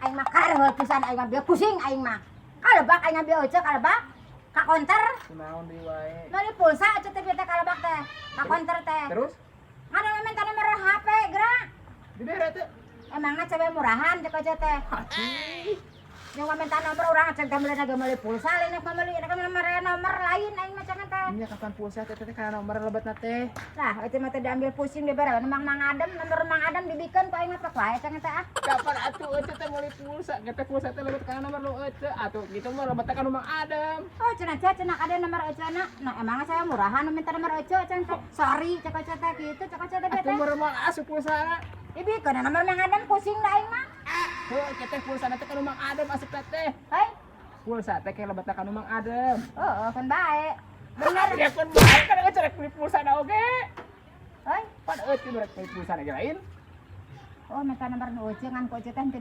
aing mah kareuh pisan aing mah pusing aing mah. Kalebak aing ngambil ojek kalebak ka konter. Kunaon deui wae. Beli pulsa atuh teh teh kalebak teh. Ka konter teh. Terus? Ngana minta nomor HP geura. Di daerah teh. Emangna cewek murahan cek aja teh. Yang minta nomor urang cek teh meuli pulsa lain meuli nomor lain aing mah cenah teh. Nya kapan pulsa teh teh kana nomor lebetna teh. Lah itu mah teh diambil pusing di bare Mang Adem nomor Mang Adem dibikeun ku aing mah wae cenah teh ah. Kapan atuh eueuh teh meuli pulsa? Kita pulsa teh lebet kana nomor lu eueuh atuh gitu mah lebet ka Mang Adem. Oh cenah ada nomor eceuna. Nah emangnya saya murahan nu minta nomor ece cenah teh. Sorry cek aja teh kitu cek aja teh Atuh meureun mah asup pulsa. Dibikeun nomor Mang Adem pusing da aing mah. Heuh kita pulsa teh ka Mang Adem asup teh. Hei. Pulsa teh ke lebet ka Mang Adem. Heeh kan bae. Bener ya kan bae kan eueuh cerek beli pulsa na oge. Hei. Pan eueuh kieu rek beli pulsa na lain. Oh minta nomor nu ece ngan ku ece teh teu